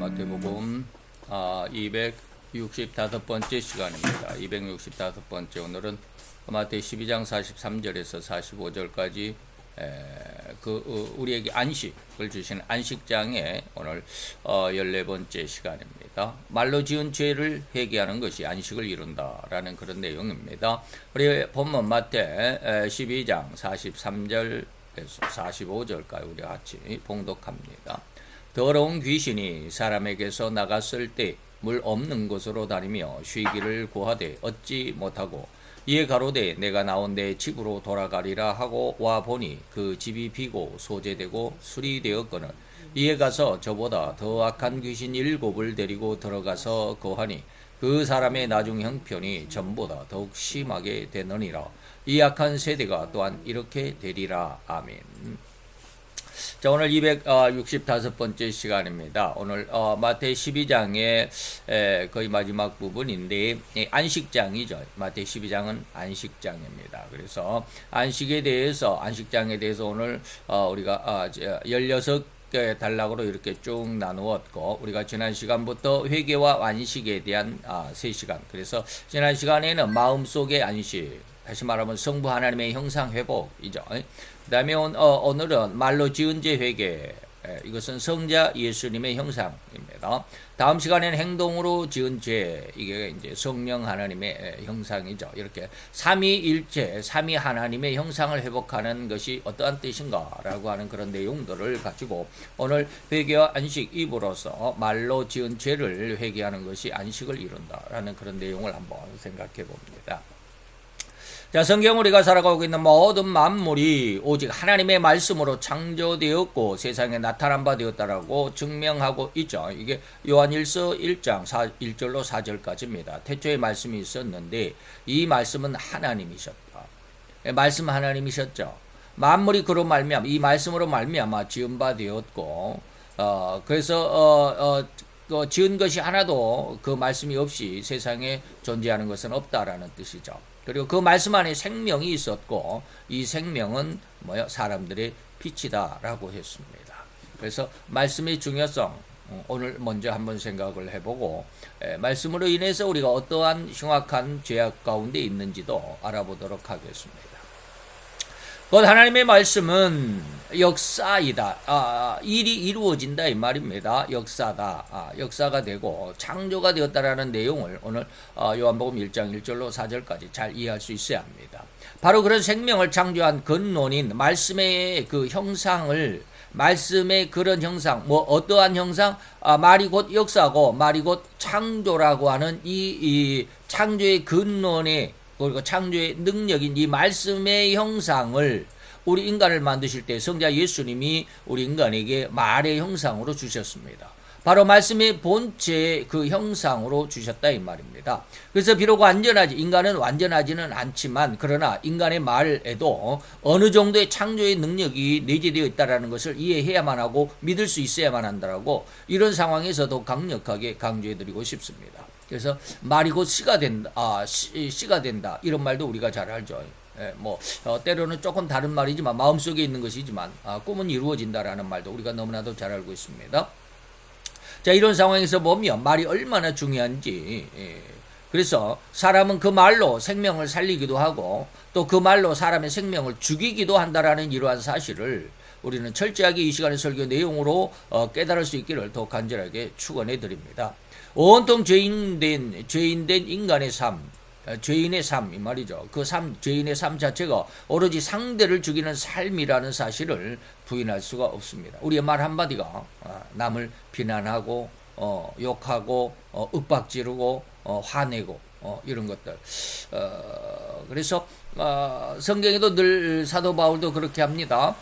마태복음 265번째 시간입니다. 265번째 오늘은 마태 12장 43절에서 45절까지 우리에게 안식을 주신 안식장의 오늘 14번째 시간입니다. 말로 지은 죄를 회개하는 것이 안식을 이룬다라는 그런 내용입니다. 우리 본문 마태 12장 43절에서 45절까지 우리 같이 봉독합니다. 더러운 귀신이 사람에게서 나갔을 때 물 없는 곳으로 다니며 쉬기를 구하되 얻지 못하고 이에 가로되 내가 나온 내 집으로 돌아가리라 하고 와 보니 그 집이 비고 소재되고 수리되었거늘 이에 가서 저보다 더 악한 귀신 7을 데리고 들어가서 거하니 그 사람의 나중 형편이 전보다 더욱 심하게 되느니라. 이 악한 세대가 또한 이렇게 되리라. 아멘. 자, 오늘 265번째 시간입니다. 오늘 마태 12장의 거의 마지막 부분인데 안식장이죠. 마태 12장은 안식장입니다. 그래서 안식장에 대해서 오늘 우리가 16개 단락으로 이렇게 쭉 나누었고, 우리가 지난 시간부터 회개와 안식에 대한 3시간. 그래서 지난 시간에는 마음속의 안식, 다시 말하면 성부 하나님의 형상 회복이죠. 그 다음에 오늘은 말로 지은 죄 회개, 이것은 성자 예수님의 형상입니다. 다음 시간에는 행동으로 지은 죄, 이게 이제 성령 하나님의 형상이죠. 이렇게 삼위일체, 삼위 하나님의 형상을 회복하는 것이 어떠한 뜻인가라고 하는 그런 내용들을 가지고 오늘 회개와 안식 입으로서 말로 지은 죄를 회개하는 것이 안식을 이룬다라는 그런 내용을 한번 생각해 봅니다. 자, 성경 우리가 살아가고 있는 모든 만물이 오직 하나님의 말씀으로 창조되었고 세상에 나타난 바 되었다라고 증명하고 있죠. 이게 요한일서 1장 1절로 4절까지입니다. 태초에 말씀이 있었는데 이 말씀은 하나님이셨다. 말씀 하나님이셨죠. 만물이 그로 말미암아 이 말씀으로 말미암아 지은 바 되었고 그래서 지은 것이 하나도 그 말씀이 없이 세상에 존재하는 것은 없다라는 뜻이죠. 그리고 그 말씀 안에 생명이 있었고 이 생명은 사람들의 빛이다라고 했습니다. 그래서 말씀의 중요성 오늘 먼저 한번 생각을 해보고 말씀으로 인해서 우리가 어떠한 흉악한 죄악 가운데 있는지도 알아보도록 하겠습니다. 곧 하나님의 말씀은 역사이다. 일이 이루어진다 이 말입니다. 역사다. 역사가 되고 창조가 되었다라는 내용을 오늘 요한복음 1장 1절로 4절까지 잘 이해할 수 있어야 합니다. 바로 그런 생명을 창조한 근원인 말씀의 그 형상을 말씀의 그런 형상, 어떠한 형상? 말이 곧 역사고 말이 곧 창조라고 하는 이 창조의 근원의 그리고 창조의 능력인 이 말씀의 형상을 우리 인간을 만드실 때 성자 예수님이 우리 인간에게 말의 형상으로 주셨습니다. 바로 말씀의 본체 그 형상으로 주셨다 이 말입니다. 그래서 비록 인간은 완전하지는 않지만 그러나 인간의 말에도 어느 정도의 창조의 능력이 내재되어 있다는 것을 이해해야만 하고 믿을 수 있어야만 한다라고 이런 상황에서도 강력하게 강조해드리고 싶습니다. 그래서 말이 곧 씨가 된다. 이런 말도 우리가 잘 알죠. 때로는 조금 다른 말이지만 마음속에 있는 것이지만 꿈은 이루어진다라는 말도 우리가 너무나도 잘 알고 있습니다. 자, 이런 상황에서 보면 말이 얼마나 중요한지, 그래서 사람은 그 말로 생명을 살리기도 하고 또 그 말로 사람의 생명을 죽이기도 한다라는 이러한 사실을 우리는 철저하게 이 시간의 설교 내용으로 깨달을 수 있기를 더 간절하게 축원해 드립니다. 온통 죄인된 인간의 삶, 죄인의 삶, 이 말이죠. 그 죄인의 삶 자체가 오로지 상대를 죽이는 삶이라는 사실을 부인할 수가 없습니다. 우리의 말 한마디가 남을 비난하고, 욕하고, 윽박지르고, 화내고, 이런 것들. 그래서, 성경에도 늘 사도 바울도 그렇게 합니다.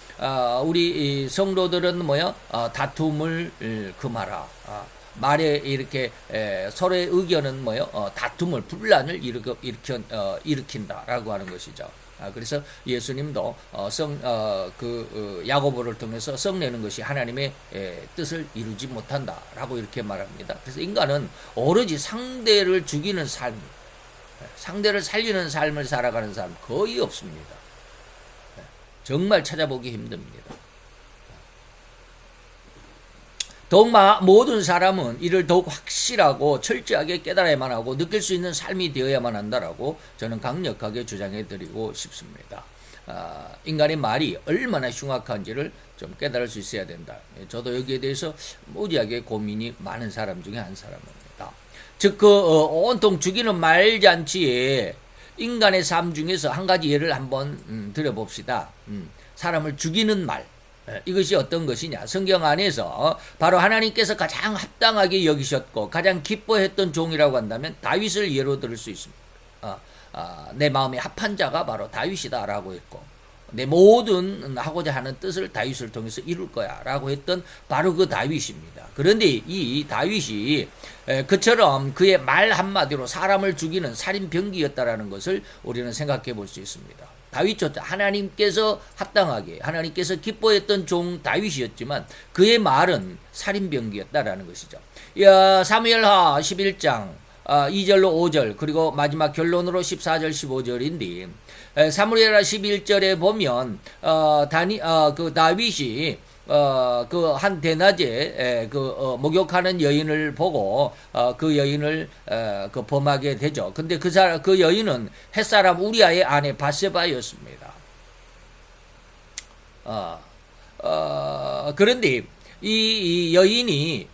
우리 성도들은 다툼을 금하라. 말에 이렇게 서로의 의견은 다툼을 분란을 일으킨다라고 하는 것이죠. 그래서 예수님도 야고보를 통해서 성내는 것이 하나님의 뜻을 이루지 못한다라고 이렇게 말합니다. 그래서 인간은 오로지 상대를 죽이는 삶, 상대를 살리는 삶을 살아가는 사람 거의 없습니다. 정말 찾아보기 힘듭니다. 더욱 모든 사람은 이를 더욱 확실하고 철저하게 깨달아야만 하고 느낄 수 있는 삶이 되어야만 한다라고 저는 강력하게 주장해 드리고 싶습니다. 인간의 말이 얼마나 흉악한지를 좀 깨달을 수 있어야 된다. 저도 여기에 대해서 무지하게 고민이 많은 사람 중에 한 사람입니다. 즉, 온통 죽이는 말잔치에 인간의 삶 중에서 한 가지 예를 한번 들어봅시다. 사람을 죽이는 말. 이것이 어떤 것이냐. 성경 안에서 바로 하나님께서 가장 합당하게 여기셨고 가장 기뻐했던 종이라고 한다면 다윗을 예로 들을 수 있습니다. 내 마음에 합한 자가 바로 다윗이다라고 했고 내 모든 하고자 하는 뜻을 다윗을 통해서 이룰 거야 라고 했던 바로 그 다윗입니다. 그런데 이 다윗이 그처럼 그의 말 한마디로 사람을 죽이는 살인병기였다라는 것을 우리는 생각해 볼 수 있습니다. 다윗조차 하나님께서 합당하게 하나님께서 기뻐했던 종 다윗이었지만 그의 말은 살인병기였다라는 것이죠. 사무엘하 11장 2절로 5절 그리고 마지막 결론으로 14절 15절인데 사무엘하 11절에 보면 그 다윗이 그 한 대낮에 목욕하는 여인을 보고 그 여인을 그 범하게 되죠. 근데 그 여인은 햇사람 우리아의 아내 바세바였습니다. 그런데 이 여인을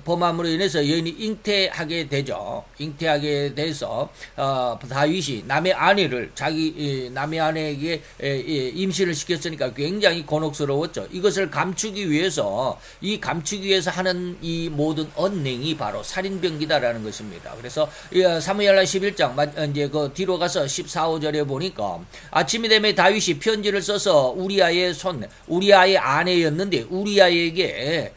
범함으로 인해서 여인이 잉태하게 되죠. 잉태하게 돼서 다윗이 남의 아내를 남의 아내에게 임신을 시켰으니까 굉장히 곤혹스러웠죠. 이것을 감추기 위해서 하는 이 모든 언행이 바로 살인병기다라는 것입니다. 그래서 사무엘하 11장 이제 그 뒤로 가서 14, 5절에 보니까 아침이 되면 다윗이 편지를 써서 우리아의 아내였는데 우리아에게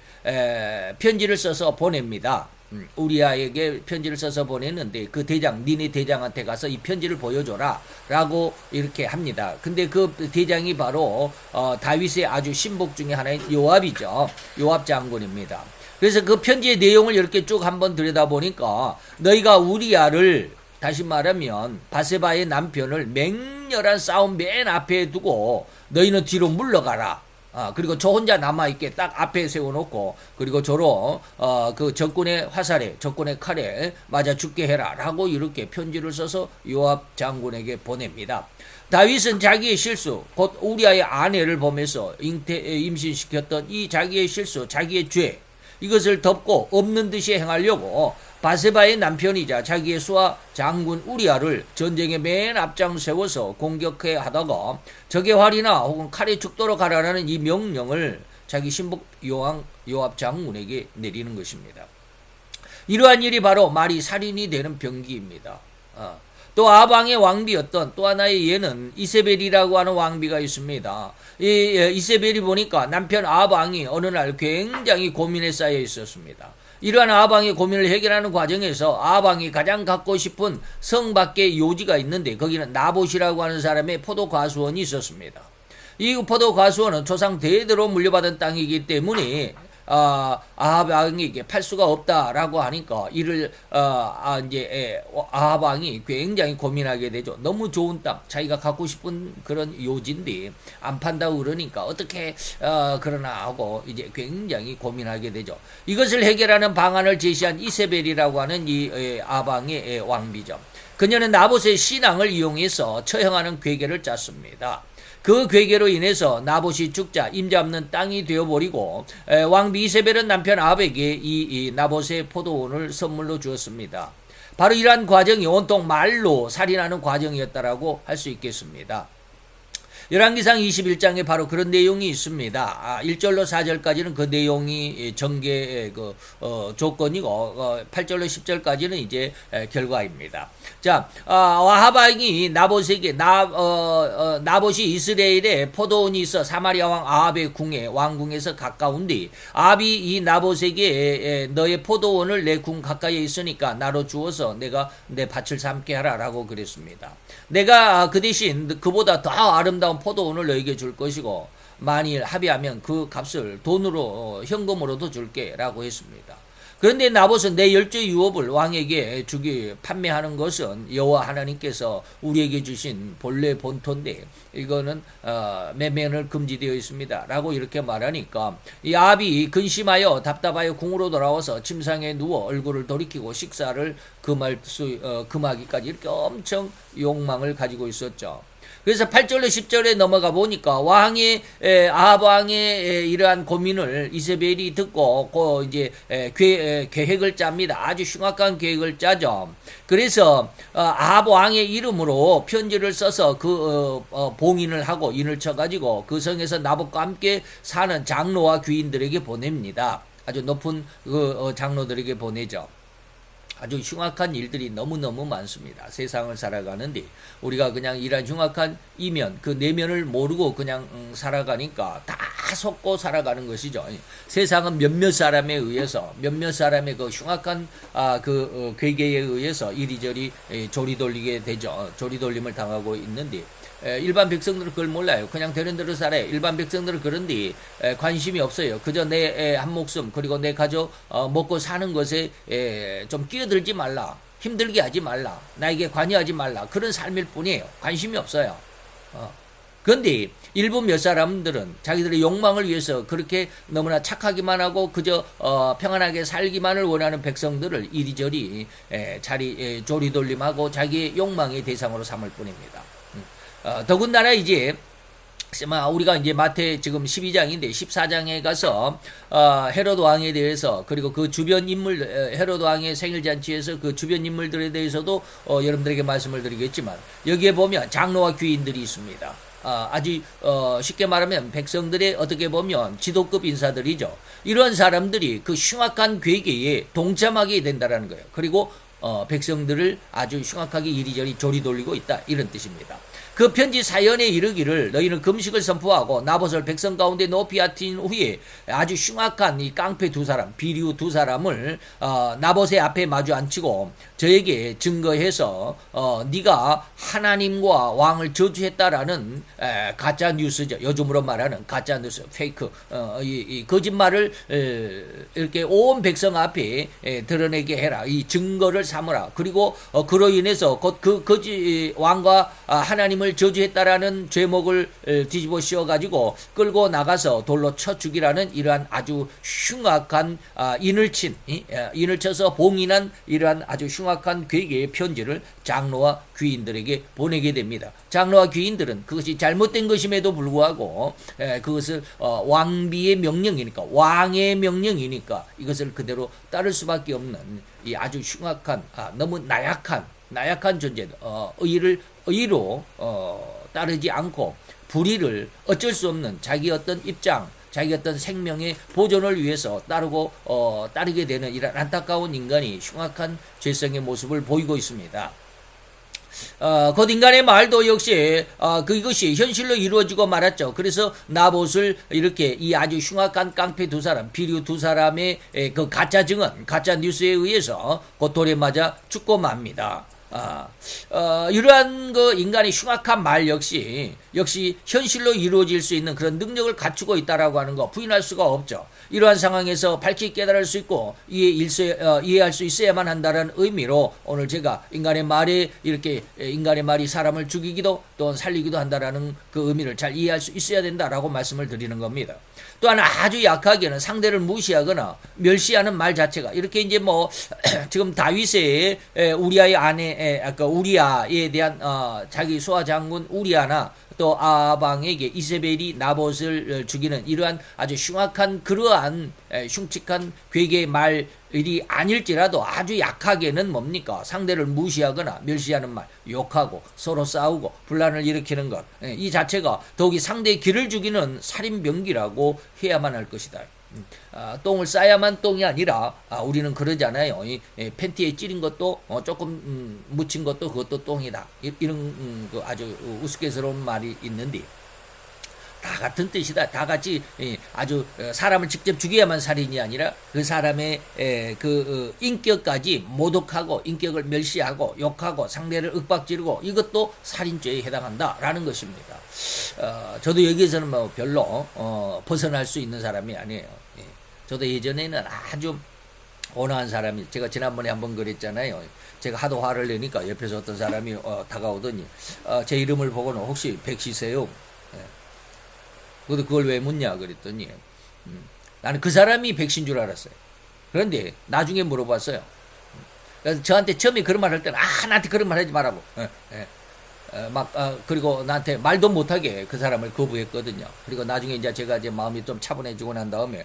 편지를 써서 보냅니다. 우리아에게 편지를 써서 보냈는데 그 니네 대장한테 가서 이 편지를 보여줘라 라고 이렇게 합니다. 근데 그 대장이 바로 다윗의 아주 신복 중에 하나인 요압이죠. 요압 장군입니다. 그래서 그 편지의 내용을 이렇게 쭉 한번 들여다보니까 너희가 우리아를 다시 말하면 바세바의 남편을 맹렬한 싸움 맨 앞에 두고 너희는 뒤로 물러가라. 그리고 저 혼자 남아있게 딱 앞에 세워놓고, 그리고 저로, 그 적군의 화살에, 적군의 칼에 맞아 죽게 해라. 라고 이렇게 편지를 써서 요압 장군에게 보냅니다. 다윗은 자기의 실수, 곧 우리아의 아내를 보면서 임신시켰던 이 자기의 실수, 자기의 죄, 이것을 덮고 없는 듯이 행하려고 바세바의 남편이자 자기의 수하 장군 우리아를 전쟁의 맨 앞장 세워서 공격해 하다가 적의 활이나 혹은 칼에 죽도록 하라는 이 명령을 자기 신복 요압 장군에게 내리는 것입니다. 이러한 일이 바로 말이 살인이 되는 병기입니다. 또 아방의 왕비였던 또 하나의 예는 이세벨이라고 하는 왕비가 있습니다. 이세벨이 보니까 남편 아방이 어느 날 굉장히 고민에 쌓여 있었습니다. 이러한 아방의 고민을 해결하는 과정에서 아방이 가장 갖고 싶은 성 밖에 요지가 있는데 거기는 나봇이라고 하는 사람의 포도 과수원이 있었습니다. 이 포도 과수원은 조상 대대로 물려받은 땅이기 때문에 아하방에게 팔 수가 없다라고 하니까 이를 이제 아하방이 굉장히 고민하게 되죠. 너무 좋은 땅, 자기가 갖고 싶은 그런 요지인데 안 판다고 그러니까 어떻게 그러나 하고 이제 굉장히 고민하게 되죠. 이것을 해결하는 방안을 제시한 이세벨이라고 하는 이 아방의 왕비죠. 그녀는 나봇의 신앙을 이용해서 처형하는 괴계를 짰습니다. 그 괴계로 인해서 나봇이 죽자 임자없는 땅이 되어버리고 왕비 이세벨은 남편 아합에게 이 나봇의 포도원을 선물로 주었습니다. 바로 이러한 과정이 온통 말로 살인하는 과정이었다라고 할 수 있겠습니다. 열왕기상 21장에 바로 그런 내용이 있습니다. 1절로 4절까지는 그 내용이 전개의 조건이고 8절로 10절까지는 이제 결과입니다. 자, 아하방이 나봇에게 나봇이 이스라엘에 포도원이 있어 사마리아 왕 아합의 왕궁에서 가까운데 아합이 이 나봇에게 너의 포도원을 내 궁 가까이에 있으니까 나로 주어서 내가 내 밭을 삼게 하라라고 그랬습니다. 내가 그 대신 그보다 더 아름다운 포도원을 너에게 줄 것이고 만일 합의하면 그 값을 돈으로 현금으로도 줄게 라고 했습니다. 그런데 나봇은 내 열조의 유업을 왕에게 판매하는 것은 여호와 하나님께서 우리에게 주신 본래 본토인데 이거는 매매를 금지되어 있습니다 라고 이렇게 말하니까 이 아합이 근심하여 답답하여 궁으로 돌아와서 침상에 누워 얼굴을 돌이키고 식사를 금하기까지 이렇게 엄청 욕망을 가지고 있었죠. 그래서 8절로 10절에 넘어가 보니까 아합 왕의 이러한 고민을 이세벨이 듣고 이제 계획을 짭니다. 아주 흉악한 계획을 짜죠. 그래서 아합 왕의 이름으로 편지를 써서 봉인을 하고 인을 쳐가지고 그 성에서 나봇과 함께 사는 장로와 귀인들에게 보냅니다. 아주 높은 장로들에게 보내죠. 아주 흉악한 일들이 너무너무 많습니다. 세상을 살아가는데 우리가 그냥 이런 흉악한 이면 그 내면을 모르고 그냥 살아가니까 다 속고 살아가는 것이죠. 세상은 몇몇 사람에 의해서 몇몇 사람의 그 흉악한 괴계에 의해서 이리저리 조리돌리게 되죠. 조리돌림을 당하고 있는데 일반 백성들은 그걸 몰라요. 그냥 되는 대로 살아요. 일반 백성들은 그런데 관심이 없어요. 그저 내 한 목숨 그리고 내 가족 먹고 사는 것에 좀 끼어들지 말라. 힘들게 하지 말라. 나에게 관여하지 말라. 그런 삶일 뿐이에요. 관심이 없어요. 그런데 일부 몇 사람들은 자기들의 욕망을 위해서 그렇게 너무나 착하기만 하고 그저 평안하게 살기만을 원하는 백성들을 이리저리 조리돌림하고 자기의 욕망의 대상으로 삼을 뿐입니다. 더군다나 이제 우리가 이제 마태 지금 12장인데 14장에 가서 헤롯 왕에 대해서 그리고 그 주변 인물 헤롯 왕의 생일잔치에서 그 주변 인물들에 대해서도 여러분들에게 말씀을 드리겠지만 여기에 보면 장로와 귀인들이 있습니다. 아주 쉽게 말하면 백성들의 어떻게 보면 지도급 인사들이죠. 이런 사람들이 그 흉악한 괴계에 동참하게 된다라는 거예요. 그리고 백성들을 아주 흉악하게 이리저리 조리돌리고 있다 이런 뜻입니다. 그 편지 사연에 이르기를 너희는 금식을 선포하고 나봇을 백성 가운데 높이 앉힌 후에 아주 흉악한 이 깡패 두 사람 비류 두 사람을 나봇의 앞에 마주 앉히고 저에게 증거해서 네가 하나님과 왕을 저주했다라는 가짜 뉴스죠. 요즘으로 말하는 가짜 뉴스 페이크 이 거짓말을 이렇게 온 백성 앞에 드러내게 해라. 이 증거를 삼으라. 그리고 그로 인해서 곧 그 왕과 하나님을 저주했다라는 죄목을 뒤집어 씌워가지고 끌고 나가서 돌로 쳐 죽이라는 이러한 아주 흉악한 인을 쳐서 봉인한 이러한 아주 흉악한 괴계의 편지를 장로와 귀인들에게 보내게 됩니다. 장로와 귀인들은 그것이 잘못된 것임에도 불구하고 그것을 왕비의 명령이니까 왕의 명령이니까 이것을 그대로 따를 수밖에 없는 이 아주 흉악한 너무 나약한 존재 의로 따르지 않고 불의를 어쩔 수 없는 자기 어떤 입장 자기 어떤 생명의 보존을 위해서 따르게 되는 이런 안타까운 인간이 흉악한 죄성의 모습을 보이고 있습니다. 곧 인간의 말도 역시 이것이 현실로 이루어지고 말았죠. 그래서 나봇을 이렇게 이 아주 흉악한 깡패 두 사람, 비류 두 사람의 그 가짜 증언, 가짜 뉴스에 의해서 곧 돌에 맞아 죽고 맙니다. 이러한 그 인간의 흉악한 말 역시 현실로 이루어질 수 있는 그런 능력을 갖추고 있다라고 하는 거 부인할 수가 없죠. 이러한 상황에서 밝히 깨달을 수 있고 이해할 수 있어야만 한다는 의미로 오늘 제가 인간의 말이 사람을 죽이기도 또는 살리기도 한다라는 그 의미를 잘 이해할 수 있어야 된다라고 말씀을 드리는 겁니다. 또한 아주 약하게는 상대를 무시하거나 멸시하는 말 자체가 이렇게 이제 지금 다윗의 우리아의 아내 우리아에 대한 자기 수하 장군 우리아나 또 아방에게 이세벨이 나봇을 죽이는 이러한 아주 흉악한 그러한 흉측한 괴계의 말이 아닐지라도 아주 약하게는 뭡니까? 상대를 무시하거나 멸시하는 말, 욕하고 서로 싸우고 분란을 일으키는 것, 이 자체가 더욱이 상대의 기를 죽이는 살인병기라고 해야만 할 것이다. 똥을 싸야만 똥이 아니라 우리는 그러잖아요. 팬티에 찌린 것도 조금 묻힌 것도 그것도 똥이다. 이런 아주 우스갯스러운 말이 있는데 다 같은 뜻이다. 다 같이 아주 사람을 직접 죽여야만 살인이 아니라 그 사람의 그 인격까지 모독하고 인격을 멸시하고 욕하고 상대를 윽박지르고 이것도 살인죄에 해당한다라는 것입니다. 저도 여기에서는 별로 벗어날 수 있는 사람이 아니에요. 저도 예전에는 아주 온화한 사람이, 제가 지난번에 한번 그랬잖아요. 제가 하도 화를 내니까 옆에서 어떤 사람이 다가오더니 제 이름을 보고는 혹시 백시세요? 예. 근데 그걸 왜 묻냐 그랬더니 나는 그 사람이 백신 줄 알았어요. 그런데 나중에 물어봤어요. 그래서 저한테 처음에 그런 말 할 때는 나한테 그런 말 하지 말라고. 예, 예. 그리고 나한테 말도 못하게 그 사람을 거부했거든요. 그리고 나중에 이제 제가 이제 마음이 좀 차분해지고 난 다음에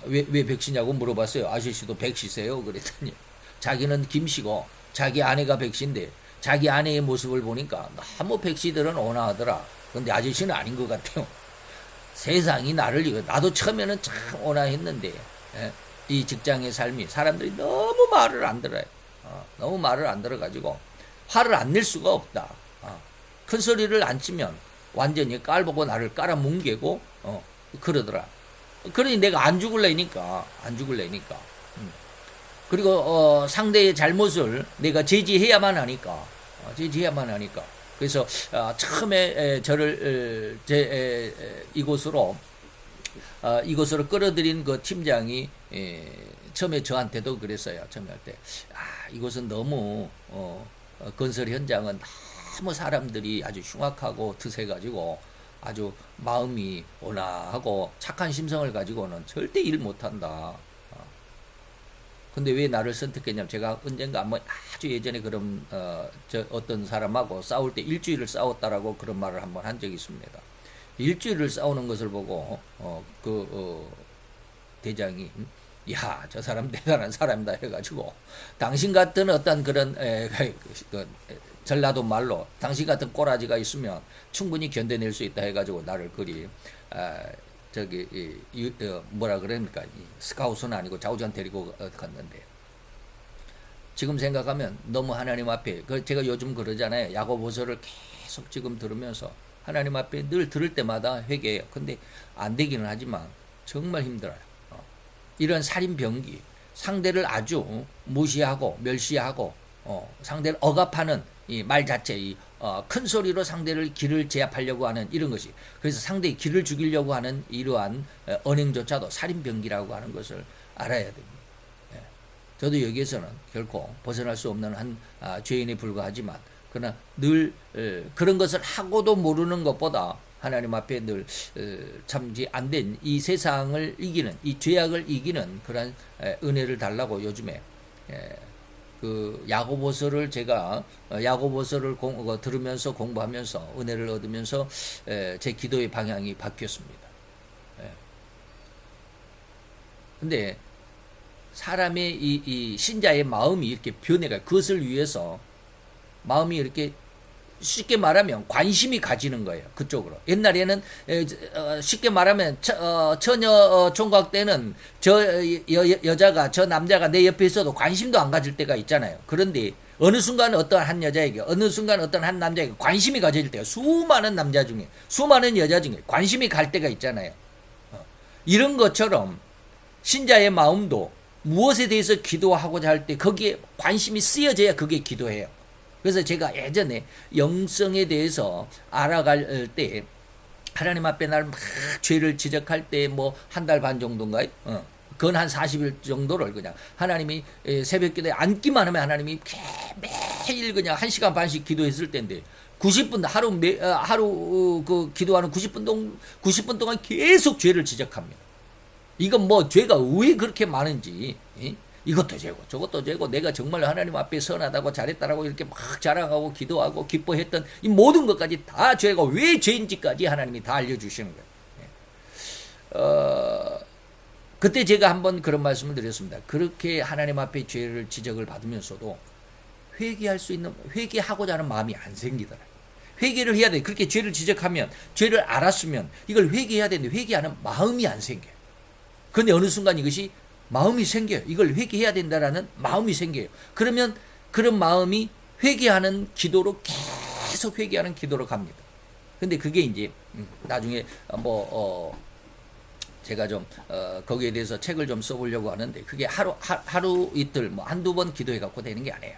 왜 백씨냐고 물어봤어요. 아저씨도 백씨세요? 그랬더니 자기는 김씨고 자기 아내가 백씨인데 자기 아내의 모습을 보니까 너무 백씨들은 온화하더라. 근데 아저씨는 아닌 것 같아요. 세상이 나를 이거, 나도 처음에는 참 온화했는데 예? 이 직장의 삶이 사람들이 너무 말을 안 들어요. 너무 말을 안 들어가지고 화를 안 낼 수가 없다. 큰 소리를 안 치면 완전히 깔보고 나를 깔아뭉개고 그러더라. 그러니 내가 안 죽을래니까. 그리고 상대의 잘못을 내가 제지해야만 하니까. 그래서 처음에 저를 이곳으로 끌어들인 그 팀장이 처음에 저한테도 그랬어요. 처음에 할 때 이곳은 너무 건설 현장은 너무 사람들이 아주 흉악하고 드세가지고 아주 마음이 온화하고 착한 심성을 가지고는 절대 일 못한다. 근데 왜 나를 선택했냐면 제가 언젠가 한번 아주 예전에 그런 어떤 사람하고 싸울 때 일주일을 싸웠다라고 그런 말을 한번 한 적이 있습니다. 일주일을 싸우는 것을 보고 대장이 야, 저 사람 대단한 사람이다 해가지고 당신 같은 어떤 그런 전라도 말로 당신 같은 꼬라지가 있으면 충분히 견뎌낼 수 있다 해가지고 나를 그리 뭐라 그러니까 스카웃은 아니고 좌우전 데리고 갔는데 지금 생각하면 너무 하나님 앞에 제가 요즘 그러잖아요. 야고보서를 계속 지금 들으면서 하나님 앞에 늘 들을 때마다 회개해요. 근데 안 되기는 하지만 정말 힘들어요. 이런 살인병기 상대를 아주 무시하고 멸시하고 상대를 억압하는 이 말 자체, 큰 소리로 상대를 길을 제압하려고 하는 이런 것이, 그래서 상대의 길을 죽이려고 하는 이러한 언행조차도 살인병기라고 하는 것을 알아야 됩니다. 저도 여기에서는 결코 벗어날 수 없는 한 죄인에 불과하지만 그러나 늘 그런 것을 하고도 모르는 것보다 하나님 앞에 늘 참지 안 된 이 세상을 이기는, 이 죄악을 이기는 그런 은혜를 달라고 요즘에 그 야고보서를 제가 야고보서를 들으면서 공부하면서 은혜를 얻으면서 제 기도의 방향이 바뀌었습니다. 근데 사람의 이 신자의 마음이 이렇게 변해가, 그것을 위해서 마음이 이렇게 쉽게 말하면 관심이 가지는 거예요. 그쪽으로. 옛날에는 쉽게 말하면 처녀 총각 때는 여자가 저 남자가 내 옆에 있어도 관심도 안 가질 때가 있잖아요. 그런데 어느 순간 어떤 한 여자에게, 어느 순간 어떤 한 남자에게 관심이 가질 때가, 수많은 남자 중에, 수많은 여자 중에 관심이 갈 때가 있잖아요. 이런 것처럼 신자의 마음도 무엇에 대해서 기도하고자 할 때 거기에 관심이 쓰여져야 그게 기도해요. 그래서 제가 예전에 영성에 대해서 알아갈 때 하나님 앞에 날 막 죄를 지적할 때 뭐 한 달 반 정도인가요? 그건 한 40일 정도를 그냥 하나님이 새벽 기도에 앉기만 하면 하나님이 매일 그냥 1시간 반씩 기도했을 때인데 90분 하루 그 기도하는 90분 동안 계속 죄를 지적합니다. 이건 뭐 죄가 왜 그렇게 많은지, 이것도 죄고 저것도 죄고 내가 정말 하나님 앞에 선하다고 잘했다라고 이렇게 막 자랑하고 기도하고 기뻐했던 이 모든 것까지 다 죄가 왜 죄인지까지 하나님이 다 알려주시는 거예요. 그때 제가 한번 그런 말씀을 드렸습니다. 그렇게 하나님 앞에 죄를 지적을 받으면서도 회개할 수 있는, 회개하고자 하는 마음이 안 생기더라. 회개를 해야 돼. 그렇게 죄를 지적하면, 죄를 알았으면 이걸 회개해야 되는데 회개하는 마음이 안 생겨요. 그런데 어느 순간 이것이 마음이 생겨요. 이걸 회개해야 된다라는 마음이 생겨요. 그러면 그런 마음이 회개하는 기도로, 계속 회개하는 기도로 갑니다. 근데 그게 이제 나중에 제가 좀 거기에 대해서 책을 좀 써보려고 하는데 그게 하루 이틀 뭐 한두 번 기도해 갖고 되는 게 아니에요.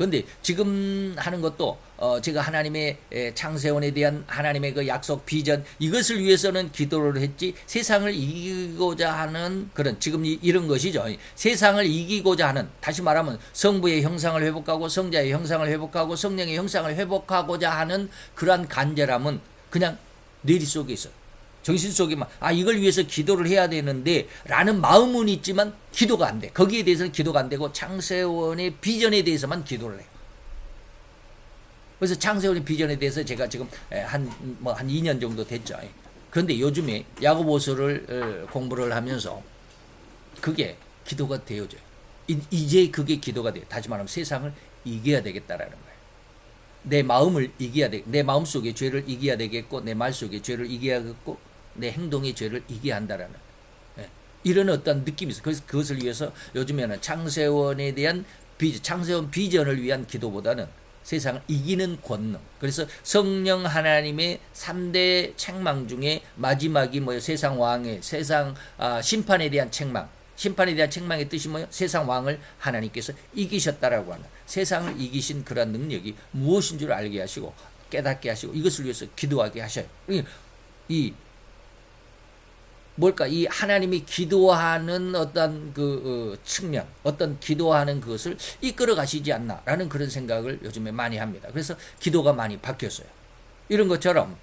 그런데 지금 하는 것도 제가 하나님의 창세원에 대한 하나님의 그 약속 비전 이것을 위해서는 기도를 했지 세상을 이기고자 하는 그런 지금 이런 것이죠. 세상을 이기고자 하는 다시 말하면 성부의 형상을 회복하고 성자의 형상을 회복하고 성령의 형상을 회복하고자 하는 그러한 간절함은 그냥 뇌리 속에 있어요. 정신 속에만 이걸 위해서 기도를 해야 되는데 라는 마음은 있지만 기도가 안 돼. 거기에 대해서는 기도가 안 되고 창세원의 비전에 대해서만 기도를 해요. 그래서 창세원의 비전에 대해서 제가 지금 한 2년 정도 됐죠. 그런데 요즘에 야고보서를 공부를 하면서 그게 기도가 되어져요. 이제 그게 기도가 돼요. 다시 말하면 세상을 이겨야 되겠다라는 거예요. 내 마음을 이겨야 돼. 내 마음 속에 죄를 이겨야 되겠고 내 말 속에 죄를 이겨야겠고 내 행동의 죄를 이겨야 한다라는 이런 어떤 느낌이 있어요. 그래서 그것을 위해서 요즘에는 창세원에 대한 창세원 비전을 위한 기도보다는 세상을 이기는 권능. 그래서 성령 하나님의 3대 책망 중에 마지막이 뭐예요? 세상 왕의 세상 심판에 대한 책망. 심판에 대한 책망의 뜻이 뭐예요? 세상 왕을 하나님께서 이기셨다라고 하는 세상을 이기신 그런 능력이 무엇인 줄 알게 하시고 깨닫게 하시고 이것을 위해서 기도하게 하셔요. 이 하나님이 기도하는 어떤 측면, 어떤 기도하는 그것을 이끌어 가시지 않나라는 그런 생각을 요즘에 많이 합니다. 그래서 기도가 많이 바뀌었어요. 이런 것처럼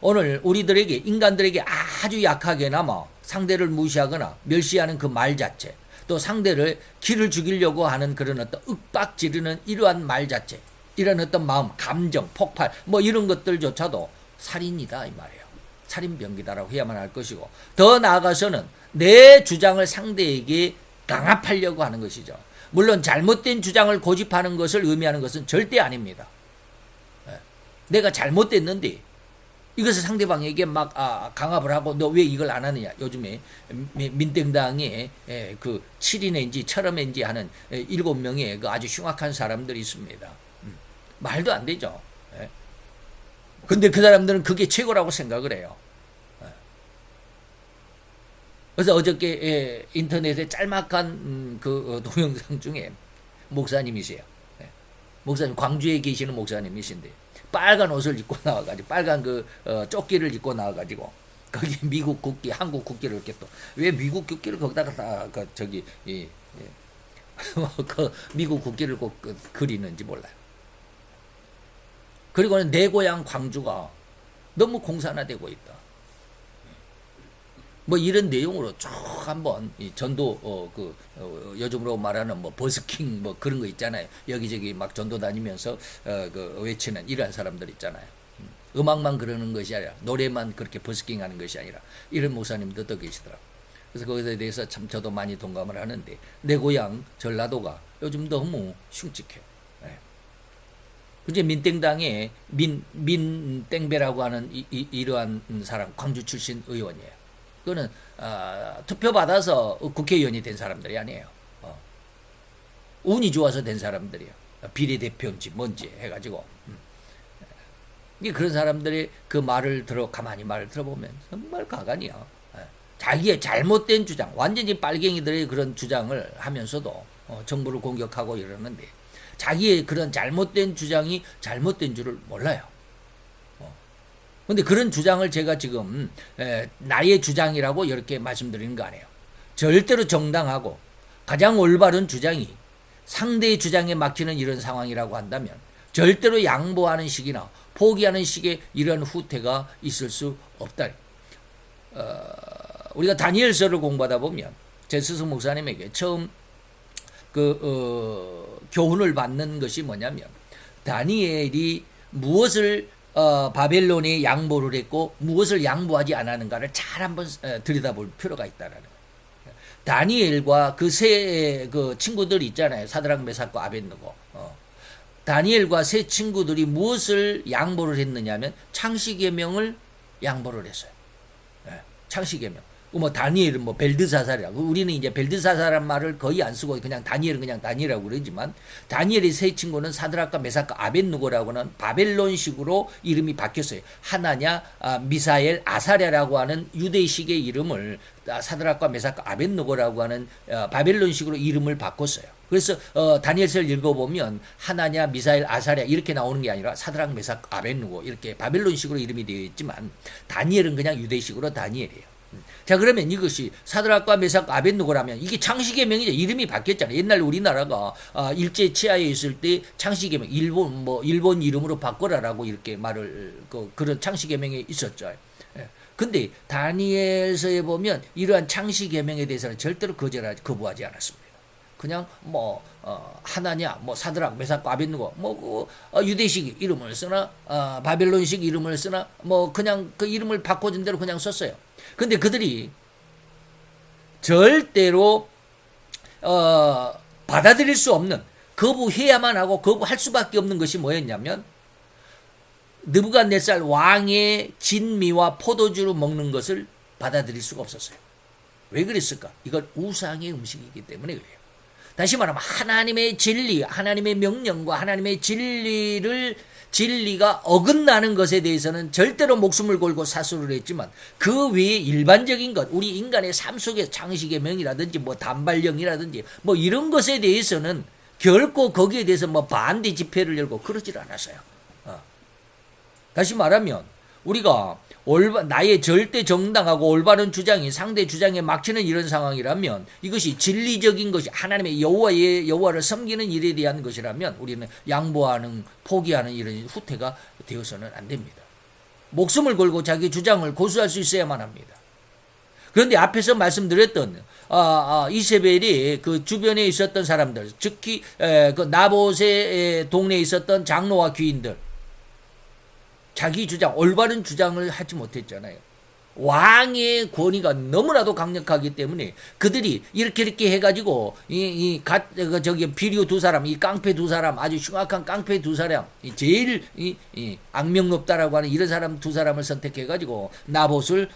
오늘 우리들에게 인간들에게 아주 약하게나마 상대를 무시하거나 멸시하는 그 말 자체, 또 상대를 기를 죽이려고 하는 그런 어떤 윽박 지르는 이러한 말 자체, 이런 어떤 마음, 감정, 폭발 이런 것들조차도 살인이다 이 말이에요. 살인병기다라고 해야만 할 것이고 더 나아가서는 내 주장을 상대에게 강압하려고 하는 것이죠. 물론 잘못된 주장을 고집하는 것을 의미하는 것은 절대 아닙니다. 내가 잘못됐는데 이것을 상대방에게 막 강압을 하고 너 왜 이걸 안 하느냐. 요즘에 민땡당에 그 7인인지 철험인지 하는 7명의 그 아주 흉악한 사람들이 있습니다. 말도 안 되죠. 근데 그 사람들은 그게 최고라고 생각을 해요. 그래서 어저께 인터넷에 짤막한 그 동영상 중에 목사님이세요. 목사님 광주에 계시는 목사님이신데 빨간 옷을 입고 나와가지고 빨간 조끼를 입고 나와가지고 거기 미국 국기, 한국 국기를 이렇게 또 왜 미국 국기를 거기다가 그 미국 국기를 꼭 그리는지 몰라요. 그리고는 내 고향 광주가 너무 공산화되고 있다. 이런 내용으로 쭉 한번 전도 요즘으로 말하는 버스킹 그런 거 있잖아요. 여기저기 막 전도 다니면서 외치는 이러한 사람들 있잖아요. 음악만 그러는 것이 아니라 노래만 그렇게 버스킹하는 것이 아니라 이런 목사님도 더 계시더라고요. 그래서 거기에 대해서 참 저도 많이 동감을 하는데 내 고향 전라도가 요즘 너무 흉측해요. 이제 민땡당의 민땡배라고 하는 이러한 사람 광주 출신 의원이에요. 그거는 투표 받아서 국회의원이 된 사람들이 아니에요. 운이 좋아서 된 사람들이에요. 비례대표인지 뭔지 해가지고 그런 사람들이 그 말을 가만히 말을 들어보면 정말 가관이야. 자기의 잘못된 주장, 완전히 빨갱이들의 그런 주장을 하면서도 정부를 공격하고 이러는데 자기의 그런 잘못된 주장이 잘못된 줄을 몰라요. 근데 그런 주장을 제가 지금 나의 주장이라고 이렇게 말씀드리는 거 아니에요. 절대로 정당하고 가장 올바른 주장이 상대의 주장에 막히는 이런 상황이라고 한다면 절대로 양보하는 식이나 포기하는 식의 이런 후퇴가 있을 수 없다. 우리가 다니엘서를 공부하다 보면 제 스승 목사님에게 처음 교훈을 받는 것이 뭐냐면 다니엘이 무엇을 바벨론에 양보를 했고 무엇을 양보하지 않았는가를 잘 한번 들여다볼 필요가 있다라는 거예요. 다니엘과 그 세 친구들 있잖아요. 사드락 메삭과 아벳느고. 다니엘과 세 친구들이 무엇을 양보를 했느냐면 창시계명을 양보를 했어요. 창시계명. 뭐 다니엘은 뭐 벨드사살이라고, 우리는 이제 벨드사살이라는 말을 거의 안 쓰고 그냥 다니엘은 그냥 다니엘이라고 그러지만, 다니엘의 세 친구는 사드락과 메삭과 아벳느고라고는 바벨론식으로 이름이 바뀌었어요. 하나냐, 미사엘, 아사랴라고 하는 유대식의 이름을 사드락과 메삭과 아벳느고라고 하는 바벨론식으로 이름을 바꿨어요. 그래서 다니엘서를 읽어보면 하나냐, 미사엘, 아사랴 이렇게 나오는 게 아니라 사드락, 메삭, 아벳느고 이렇게 바벨론식으로 이름이 되어 있지만, 다니엘은 그냥 유대식으로 다니엘이에요. 자, 그러면 이것이 사드락과 메삭, 아벳느고라면 이게 창시계명이죠. 이름이 바뀌었잖아요. 옛날 우리나라가 일제 치하에 있을 때 창시계명, 일본 이름으로 바꿔라라고 이렇게 말을 그런 창시계명에 있었죠. 근데 다니엘서에 보면 이러한 창시계명에 대해서는 절대로 거부하지 않았습니다. 그냥 하나냐, 사드락, 메삭, 아벳느고, 유대식 이름을 쓰나, 바벨론식 이름을 쓰나, 그냥 그 이름을 바꿔준 대로 그냥 썼어요. 근데 그들이 절대로 받아들일 수 없는, 거부해야만 하고 거부할 수밖에 없는 것이 뭐였냐면, 느부갓네살 왕의 진미와 포도주를 먹는 것을 받아들일 수가 없었어요. 왜 그랬을까? 이건 우상의 음식이기 때문에 그래요. 다시 말하면 하나님의 진리, 하나님의 명령과 하나님의 진리가 어긋나는 것에 대해서는 절대로 목숨을 걸고 사수를 했지만, 그 외에 일반적인 것, 우리 인간의 삶 속에 창식의 명이라든지 단발령이라든지 이런 것에 대해서는 결코 거기에 대해서 반대 집회를 열고 그러질 않았어요. 다시 말하면 우리가 나의 절대 정당하고 올바른 주장이 상대 주장에 막히는 이런 상황이라면, 이것이 진리적인 것이 하나님의 여호와를 섬기는 일에 대한 것이라면 우리는 양보하는, 포기하는 이런 후퇴가 되어서는 안 됩니다. 목숨을 걸고 자기 주장을 고수할 수 있어야만 합니다. 그런데 앞에서 말씀드렸던 이세벨이 그 주변에 있었던 사람들, 특히 그 나봇의 동네에 있었던 장로와 귀인들, 자기 주장, 올바른 주장을 하지 못했잖아요. 왕의 권위가 너무나도 강력하기 때문에 그들이 이렇게 해가지고 비류 두 사람, 이 깡패 두 사람, 아주 흉악한 깡패 두 사람, 제일 악명 높다라고 하는 이런 사람 두 사람을 선택해가지고 나봇을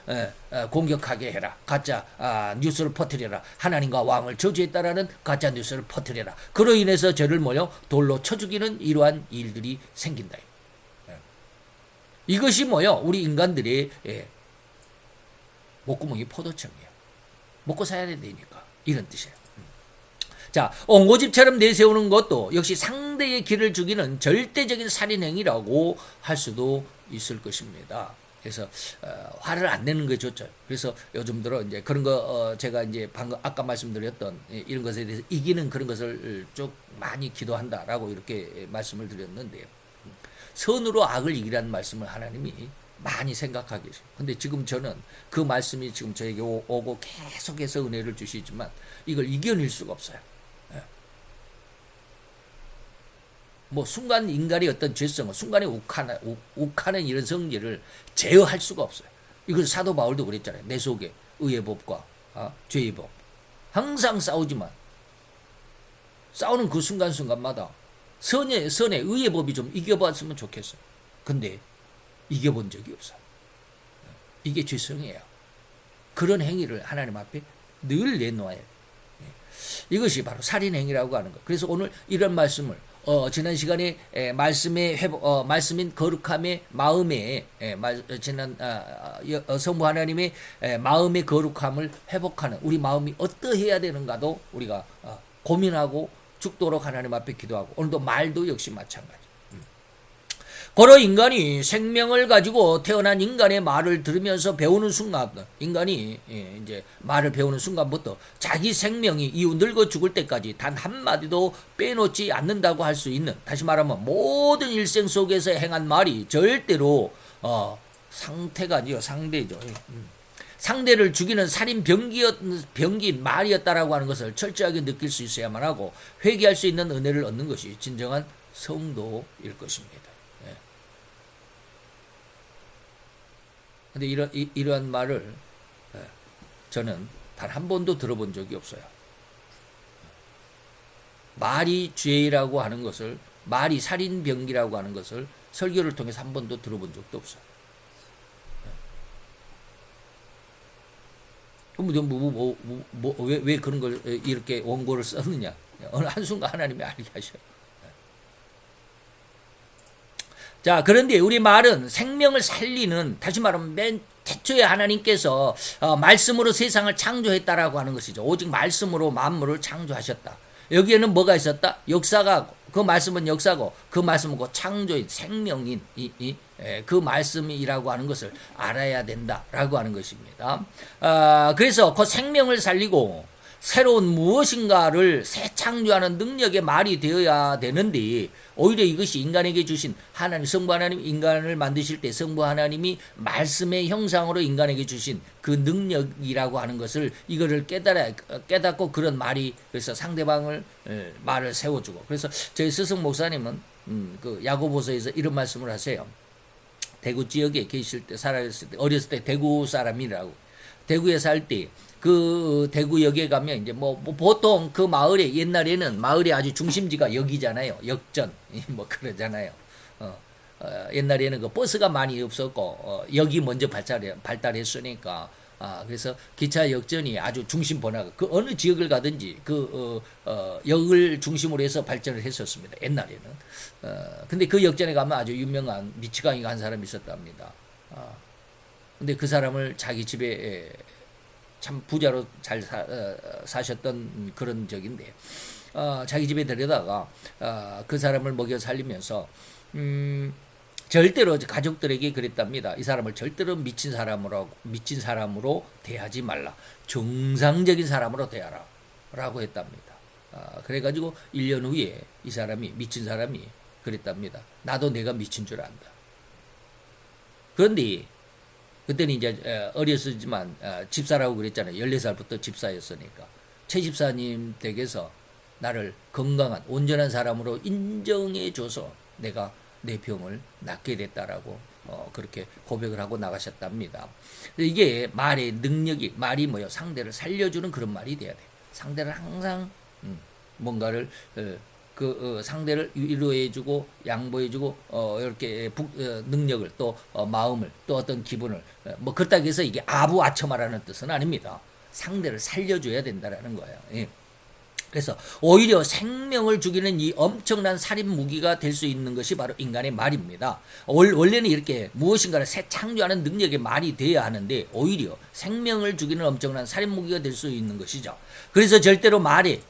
공격하게 해라, 가짜 뉴스를 퍼뜨려라, 하나님과 왕을 저주했다라는 가짜 뉴스를 퍼뜨려라. 그로 인해서 저를 돌로 쳐 죽이는 이러한 일들이 생긴다. 이것이 우리 인간들의 목구멍이 포도청이에요. 먹고 살아야 되니까. 이런 뜻이에요. 자, 옹고집처럼 내세우는 것도 역시 상대의 길을 죽이는 절대적인 살인행위라고 할 수도 있을 것입니다. 그래서 화를 안 내는 게 좋죠. 그래서 요즘 들어 이제 그런 거 제가 이제 방금 아까 말씀드렸던 이런 것에 대해서 이기는 그런 것을 쭉 많이 기도한다라고 이렇게 말씀을 드렸는데요. 선으로 악을 이기라는 말씀을 하나님이 많이 생각하게 계세요. 근데 지금 저는 그 말씀이 지금 저에게 오고 계속해서 은혜를 주시지만 이걸 이겨낼 수가 없어요. 순간 인간의 어떤 죄성을, 순간에 욱하는 이런 성질을 제어할 수가 없어요. 이걸 사도 바울도 그랬잖아요. 내 속에 의의 법과 죄의 법. 항상 싸우지만 싸우는 그 순간순간마다 선의 의의 법이 좀 이겨봤으면 좋겠어요. 근데 이겨본 적이 없어요. 이게 죄성이에요. 그런 행위를 하나님 앞에 늘 내놓아야 돼요. 이것이 바로 살인행위라고 하는 것. 그래서 오늘 이런 말씀을 지난 시간에 말씀의 회복, 말씀인 거룩함의 마음에 지난 성부 하나님의 마음의 거룩함을 회복하는 우리 마음이 어떠해야 되는가도 우리가 고민하고 죽도록 하나님 앞에 기도하고, 오늘도 말도 역시 마찬가지. 고로 인간이 생명을 가지고 태어난 인간의 말을 들으면서 배우는 순간, 인간이 이제 말을 배우는 순간부터 자기 생명이 이후 늙어 죽을 때까지 단 한마디도 빼놓지 않는다고 할 수 있는, 다시 말하면 모든 일생 속에서 행한 말이 절대로 상태가 아니요, 상대죠. 상대를 죽이는 살인 병기인 말이었다라고 하는 것을 철저하게 느낄 수 있어야만 하고 회개할 수 있는 은혜를 얻는 것이 진정한 성도일 것입니다. 근데 이러한 말을 저는 단 한 번도 들어본 적이 없어요. 말이 죄라고 하는 것을, 말이 살인병기라고 하는 것을 설교를 통해서 한 번도 들어본 적도 없어요. 왜 그런 걸 이렇게 원고를 썼느냐? 어느 한순간 하나님이 알게 하셔요. 자, 그런데 우리 말은 생명을 살리는, 다시 말하면 맨 태초에 하나님께서 말씀으로 세상을 창조했다라고 하는 것이죠. 오직 말씀으로 만물을 창조하셨다. 여기에는 뭐가 있었다? 역사가, 그 말씀은 역사고 그 말씀은 그 창조인 생명인 그 말씀이라고 하는 것을 알아야 된다라고 하는 것입니다. 그래서 그 생명을 살리고 새로운 무엇인가를 새 창조하는 능력의 말이 되어야 되는데, 오히려 이것이 인간에게 주신 하나님, 성부 하나님 인간을 만드실 때 성부 하나님이 말씀의 형상으로 인간에게 주신 그 능력이라고 하는 것을, 이거를 깨닫고 그런 말이, 그래서 상대방을 말을 세워주고. 그래서 저희 스승 목사님은 그 야고보서에서 이런 말씀을 하세요. 대구 지역에 계실 때, 살았을 때, 어렸을 때 대구 사람이라고, 대구에 살 때 그 대구역에 가면 이제 뭐 보통 그 마을에, 옛날에는 마을의 아주 중심지가 역이잖아요. 역전 뭐 그러잖아요. 옛날에는 그 버스가 많이 없었고 역이 먼저 발달했으니까, 그래서 기차 역전이 아주 중심 번화가, 그 어느 지역을 가든지 그 역을 중심으로 해서 발전을 했었습니다. 옛날에는. 근데 그 역전에 가면 아주 유명한 미치광이가 한 사람이 있었답니다. 근데 그 사람을 자기 집에 참 부자로 잘 사셨던 그런 적인데, 자기 집에 데려다가 그 사람을 먹여 살리면서 절대로 가족들에게 그랬답니다. 이 사람을 절대로 미친 사람으로 대하지 말라. 정상적인 사람으로 대하라 라고 했답니다. 그래가지고 1년 후에 이 사람이, 미친 사람이 그랬답니다. 나도 내가 미친 줄 안다. 그런데 그때는 이제 어렸지만 집사라고 그랬잖아요. 14살부터 집사였으니까. 최 집사님 댁에서 나를 건강한 온전한 사람으로 인정해줘서 내가 내 병을 낫게 됐다라고 그렇게 고백을 하고 나가셨답니다. 이게 말의 능력이, 말이 뭐요? 상대를 살려주는 그런 말이 돼야 돼. 상대를 항상 뭔가를 상대를 위로해주고 양보해주고 이렇게 능력을 또 마음을 또 어떤 기분을 뭐 그렇다고 해서 이게 아부아처마라는 뜻은 아닙니다. 상대를 살려줘야 된다라는 거예요. 예. 그래서 오히려 생명을 죽이는 이 엄청난 살인 무기가 될 수 있는 것이 바로 인간의 말입니다. 원래는 이렇게 무엇인가를 새 창조하는 능력의 말이 돼야 하는데, 오히려 생명을 죽이는 엄청난 살인 무기가 될 수 있는 것이죠. 그래서 절대로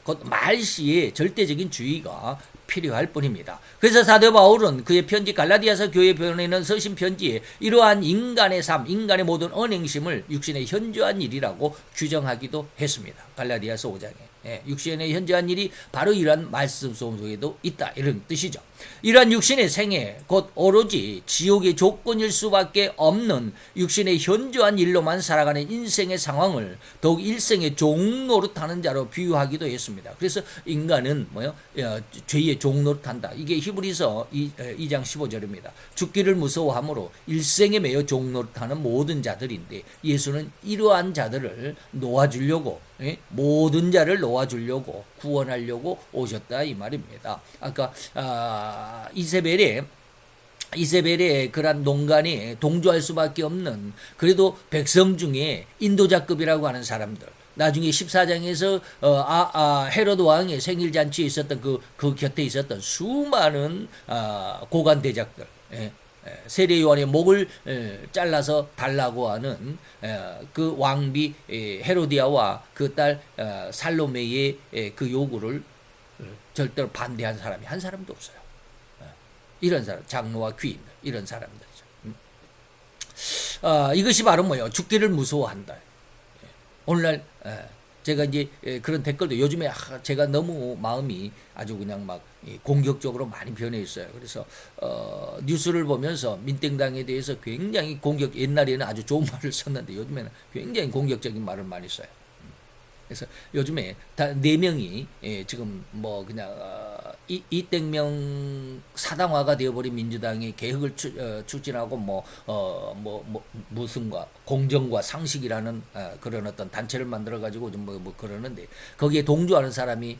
곧 말시에 절대적인 주의가 필요할 뿐입니다. 그래서 사도 바울은 그의 편지 갈라디아서 교회에 보내는 서신 편지에 이러한 인간의 삶, 인간의 모든 언행심을 육신의 현저한 일이라고 규정하기도 했습니다. 갈라디아서 5장에. 육신의 현저한 일이 바로 이러한 말씀 속에도 있다, 이런 뜻이죠. 이러한 육신의 생애, 곧 오로지 지옥의 조건일 수밖에 없는 육신의 현저한 일로만 살아가는 인생의 상황을 더욱 일생의 종노릇하는 자로 비유하기도 했습니다. 그래서 인간은 죄의 종노릇한다. 이게 히브리서 2장 15절입니다. 죽기를 무서워함으로 일생에 매여 종노릇하는 모든 자들인데, 예수는 이러한 자들을 놓아주려고, 모든 자를 놓아주려고, 구원하려고 오셨다, 이 말입니다. 아까 이세벨의 그런 농간에 동조할 수밖에 없는, 그래도 백성 중에 인도자급이라고 하는 사람들, 나중에 14장에서 헤로드 왕의 생일잔치에 있었던 그 곁에 있었던 수많은 고관 대작들, 세례 요한의 목을 잘라서 달라고 하는 그 왕비 헤로디아와 그 딸 살로메의 그 요구를 절대로 반대한 사람이 한 사람도 없어요. 이런 사람, 장로와 귀인들, 이런 사람들이죠. 이것이 바로 뭐예요? 죽기를 무서워한다. 오늘날 제가 이제 그런 댓글도, 요즘에 제가 너무 마음이 아주 그냥 막 공격적으로 많이 변해 있어요. 그래서 뉴스를 보면서 민땡당에 대해서 굉장히 옛날에는 아주 좋은 말을 썼는데 요즘에는 굉장히 공격적인 말을 많이 써요. 그래서 요즘에 다 4명이 지금 뭐 그냥 이땡명 사당화가 되어버린 민주당의 개혁을 추진하고 무슨과 공정과 상식이라는 그런 어떤 단체를 만들어 가지고 좀 뭐 그러는데, 거기에 동조하는 사람이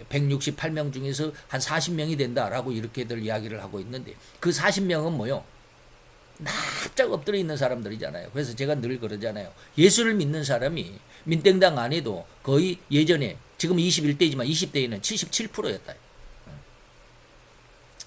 168명 중에서 한 40명이 된다라고 이렇게들 이야기를 하고 있는데, 그 40명은 뭐요? 납작 엎드려 있는 사람들이잖아요. 그래서 제가 늘 그러잖아요. 예수를 믿는 사람이 민땡당 안에도 거의 예전에 지금 21대지만 20대에는 77%였다.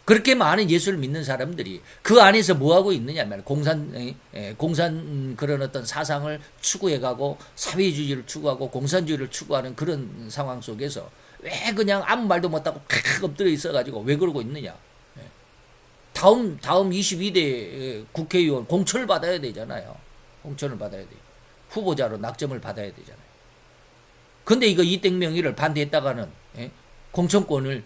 그렇게 많은 예수를 믿는 사람들이 그 안에서 뭐하고 있느냐면 공산 그런 어떤 사상을 추구해가고 사회주의를 추구하고 공산주의를 추구하는 그런 상황 속에서 왜 그냥 아무 말도 못하고 팍 엎드려 있어가지고 왜 그러고 있느냐. 다음 22대 국회의원 공천을 받아야 되잖아요. 공천을 받아야 돼. 후보자로 낙점을 받아야 되잖아요. 근데 이거 이땡명의를 반대했다가는 공천권을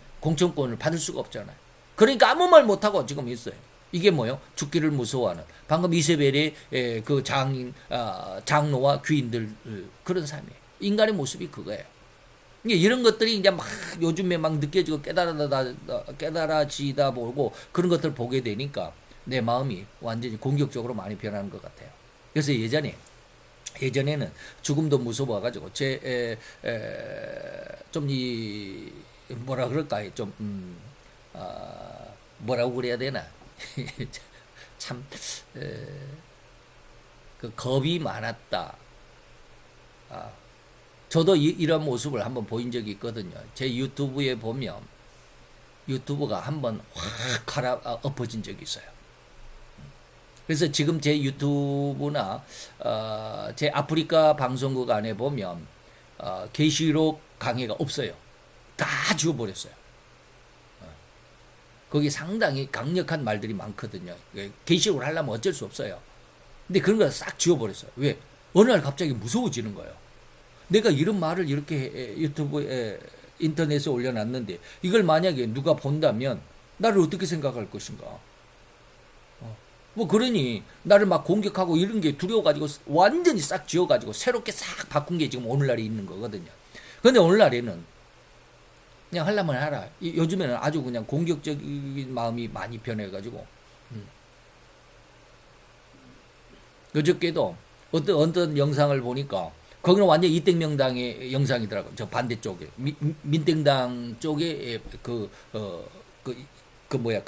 받을 수가 없잖아요. 그러니까 아무 말 못하고 지금 있어요. 이게 뭐요? 죽기를 무서워하는 방금 이세벨의 그 장로와 귀인들 그런 삶이에요. 인간의 모습이 그거예요. 이런 것들이 이제 막 요즘에 막 느껴지고 깨달아지다 보고 그런 것들을 보게 되니까 내 마음이 완전히 공격적으로 많이 변하는 것 같아요. 그래서 예전에는 죽음도 무서워가지고 뭐라 그럴까요? 뭐라고 그래야 되나? 참, 그 겁이 많았다. 저도 이런 모습을 한번 보인 적이 있거든요. 제 유튜브에 보면 유튜브가 한번 확 엎어진 적이 있어요. 그래서 지금 제 유튜브나 제 아프리카 방송국 안에 보면 계시록 강의가 없어요. 다 지워버렸어요. 거기 상당히 강력한 말들이 많거든요. 계시록을 하려면 어쩔 수 없어요. 근데 그런 걸 싹 지워버렸어요. 왜? 어느 날 갑자기 무서워지는 거예요. 내가 이런 말을 이렇게 유튜브에 인터넷에 올려놨는데 이걸 만약에 누가 본다면 나를 어떻게 생각할 것인가? 뭐 그러니 나를 막 공격하고 이런 게 두려워가지고 완전히 싹 지워가지고 새롭게 싹 바꾼 게 지금 오늘날에 있는 거거든요. 근데 오늘날에는 그냥 하려면 하라. 요즘에는 아주 그냥 공격적인 마음이 많이 변해가지고 어저께도 어떤 영상을 보니까 거기는 완전 이땡명당의 영상이더라고요. 저 반대쪽에 민땡당 쪽에 그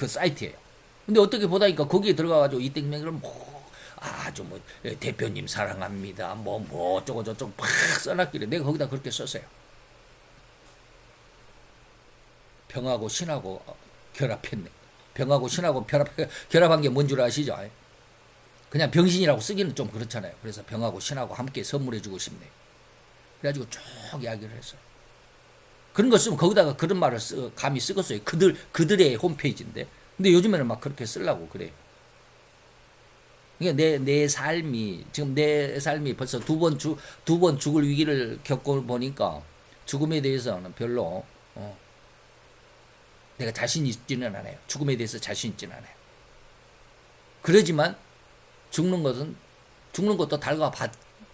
사이트예요. 근데 어떻게 보다니까 거기에 들어가가지고 이땡명을 아주 대표님 사랑합니다. 어쩌고 저쩌고 팍 써놨길래 내가 거기다 그렇게 썼어요. 병하고 신하고 결합했네. 병하고 신하고 결합한 게 뭔 줄 아시죠? 그냥 병신이라고 쓰기는 좀 그렇잖아요. 그래서 병하고 신하고 함께 선물해주고 싶네. 그래가지고 쭉 이야기를 했어요. 그런 거 쓰면 거기다가 그런 말을 감히 쓰겠어요. 그들의 홈페이지인데. 근데 요즘에는 막 그렇게 쓰려고 그래요. 그러니까 내 삶이 벌써 두 번 죽을 위기를 겪고 보니까 죽음에 대해서는 별로 내가 자신 있지는 않아요. 죽음에 대해서 자신 있지는 않아요. 그러지만 죽는 것도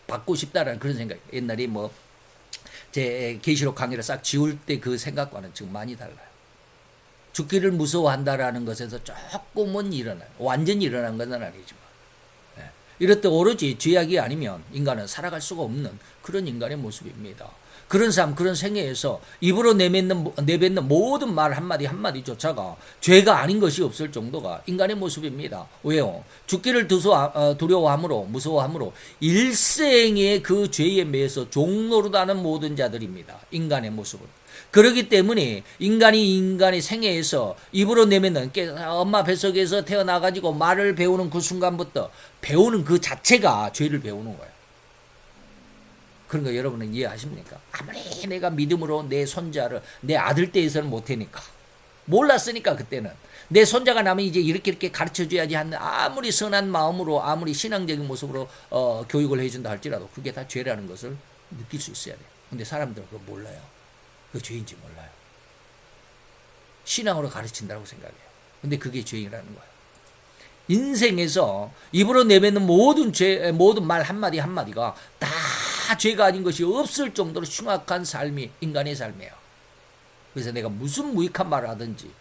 받고 싶다라는 그런 생각. 옛날에 제 계시록 강의를 싹 지울 때 그 생각과는 지금 많이 달라요. 죽기를 무서워한다라는 것에서 조금은 일어나요. 완전히 일어난 것은 아니지만. 이렇듯 오로지 죄악이 아니면 인간은 살아갈 수가 없는 그런 인간의 모습입니다. 그런 삶, 그런 생애에서 입으로 내뱉는 모든 말 한마디조차가 죄가 아닌 것이 없을 정도가 인간의 모습입니다. 왜요? 죽기를 두려워함으로, 무서워함으로 일생의 그 죄에 매여서 종노릇하는 모든 자들입니다. 인간의 모습은. 그렇기 때문에 인간의 생애에서 입으로 내뱉는 엄마 뱃속에서 태어나가지고 말을 배우는 그 순간부터 배우는 그 자체가 죄를 배우는 거예요. 그런 거 여러분은 이해하십니까? 아무리 내가 믿음으로 내 손자를 내 아들 때에서는 못하니까 몰랐으니까 그때는 내 손자가 나면 이제 이렇게 가르쳐줘야지 하는 아무리 선한 마음으로 아무리 신앙적인 모습으로 교육을 해준다 할지라도 그게 다 죄라는 것을 느낄 수 있어야 돼요. 근데 사람들은 그거 몰라요. 그게 죄인지 몰라요. 신앙으로 가르친다고 생각해요. 근데 그게 죄인이라는 거예요. 인생에서 입으로 내뱉는 모든 말 한마디가 다 죄가 아닌 것이 없을 정도로 흉악한 삶이 인간의 삶이에요. 그래서 내가 무슨 무익한 말을 하든지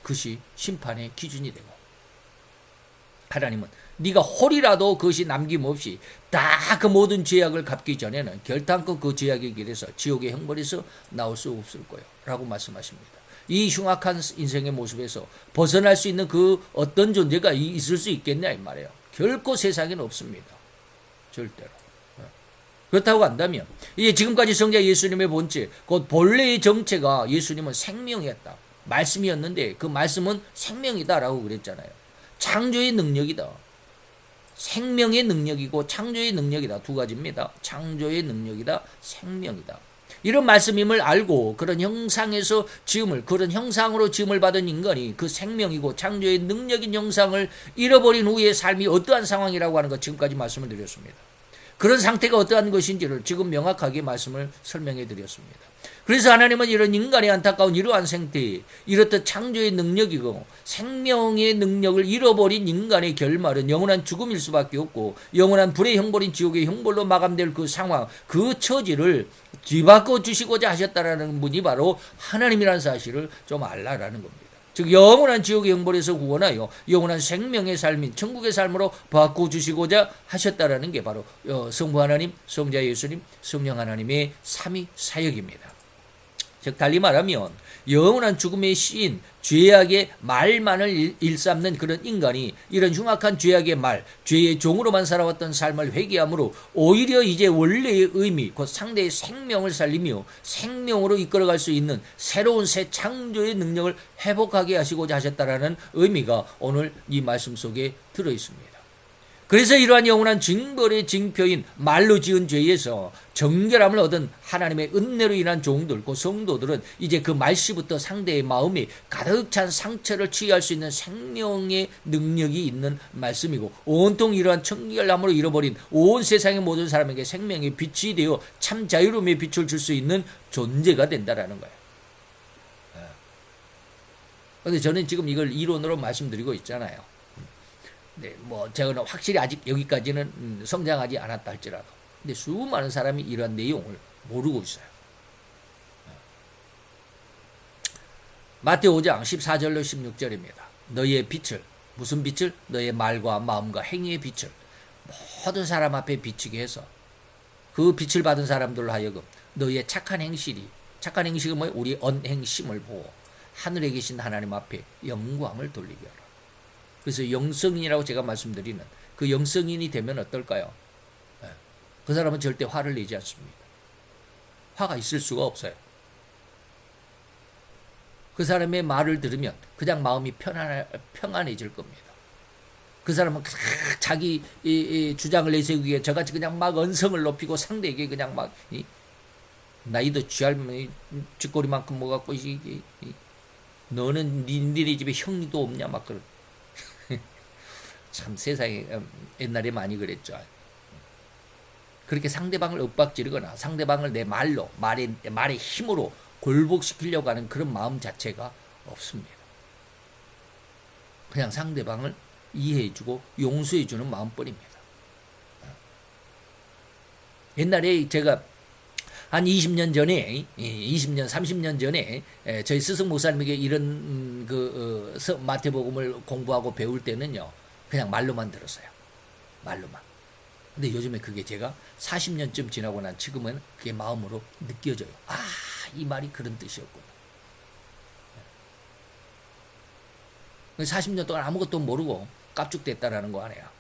그것이 심판의 기준이 되고 하나님은 네가 홀이라도 그것이 남김없이 다 그 모든 죄악을 갚기 전에는 결단코 그 죄악의 길에서 지옥의 형벌에서 나올 수 없을 거예요. 라고 말씀하십니다. 이 흉악한 인생의 모습에서 벗어날 수 있는 그 어떤 존재가 있을 수 있겠냐 이 말이에요. 결코 세상에는 없습니다. 절대로. 그렇다고 한다면 이제 지금까지 성자 예수님의 본체 곧 본래의 정체가 예수님은 생명이었다. 말씀이었는데 그 말씀은 생명이다라고 그랬잖아요. 창조의 능력이다. 생명의 능력이고 창조의 능력이다. 두 가지입니다. 창조의 능력이다. 생명이다. 이런 말씀임을 알고 그런 형상에서 지음을 그런 형상으로 지음을 받은 인간이 그 생명이고 창조의 능력인 형상을 잃어버린 후의 삶이 어떠한 상황이라고 하는 것 지금까지 말씀을 드렸습니다. 그런 상태가 어떠한 것인지를 지금 명확하게 말씀을 설명해 드렸습니다. 그래서 하나님은 이런 인간의 안타까운 이러한 생태, 이렇듯 창조의 능력이고 생명의 능력을 잃어버린 인간의 결말은 영원한 죽음일 수밖에 없고 영원한 불의 형벌인 지옥의 형벌로 마감될 그 상황, 그 처지를 뒤바꿔 주시고자 하셨다라는 분이 바로 하나님이라는 사실을 좀 알라라는 겁니다. 즉 영원한 지옥의 형벌에서 구원하여 영원한 생명의 삶인 천국의 삶으로 바꿔주시고자 하셨다라는 게 바로 성부 하나님, 성자 예수님, 성령 하나님의 삼위 사역입니다. 즉 달리 말하면 영원한 죽음의 시인 죄악의 말만을 일삼는 그런 인간이 이런 흉악한 죄악의 말, 죄의 종으로만 살아왔던 삶을 회개함으로 오히려 이제 원래의 의미, 곧 상대의 생명을 살리며 생명으로 이끌어갈 수 있는 새로운 새 창조의 능력을 회복하게 하시고자 하셨다라는 의미가 오늘 이 말씀 속에 들어 있습니다. 그래서 이러한 영원한 징벌의 징표인 말로 지은 죄에서 정결함을 얻은 하나님의 은혜로 인한 종들, 그 성도들은 이제 그 말시부터 상대의 마음에 가득 찬 상처를 치유할 수 있는 생명의 능력이 있는 말씀이고 온통 이러한 청결함으로 잃어버린 온 세상의 모든 사람에게 생명의 빛이 되어 참 자유로움의 빛을 줄 수 있는 존재가 된다라는 거예요. 그런데 저는 지금 이걸 이론으로 말씀드리고 있잖아요. 네, 뭐 제가 확실히 아직 여기까지는 성장하지 않았다 할지라도 근데 수많은 사람이 이러한 내용을 모르고 있어요. 마태오 5장 14절로 16절입니다. 너희의 빛을 무슨 빛을? 너희의 말과 마음과 행위의 빛을 모든 사람 앞에 비추게 해서 그 빛을 받은 사람들로 하여금 너희의 착한 행실은 뭐예요? 우리 언행심을 보고 하늘에 계신 하나님 앞에 영광을 돌리게 하라. 그래서 영성인이라고 제가 말씀드리는 그 영성인이 되면 어떨까요? 그 사람은 절대 화를 내지 않습니다. 화가 있을 수가 없어요. 그 사람의 말을 들으면 그냥 마음이 평안해질 겁니다. 그 사람은 자기 주장을 내세우기 위해 저같이 그냥 막 언성을 높이고 상대에게 그냥 막 나이도 쥐꼬리만큼 먹었고 너는 니네 집에 형도 없냐 막 그런. 참 세상에 옛날에 많이 그랬죠. 그렇게 상대방을 윽박지르거나 상대방을 내 말의 힘으로 굴복시키려고 하는 그런 마음 자체가 없습니다. 그냥 상대방을 이해해주고 용서해주는 마음뿐입니다. 옛날에 제가 한 20년 전에, 20년, 30년 전에 저희 스승 목사님에게 이런 마태복음을 공부하고 배울 때는요, 그냥 말로만 들었어요. 말로만. 근데 요즘에 그게 제가 40년쯤 지나고 난 지금은 그게 마음으로 느껴져요. 아, 이 말이 그런 뜻이었구나. 40년 동안 아무것도 모르고 깝죽됐다라는 거 아니에요.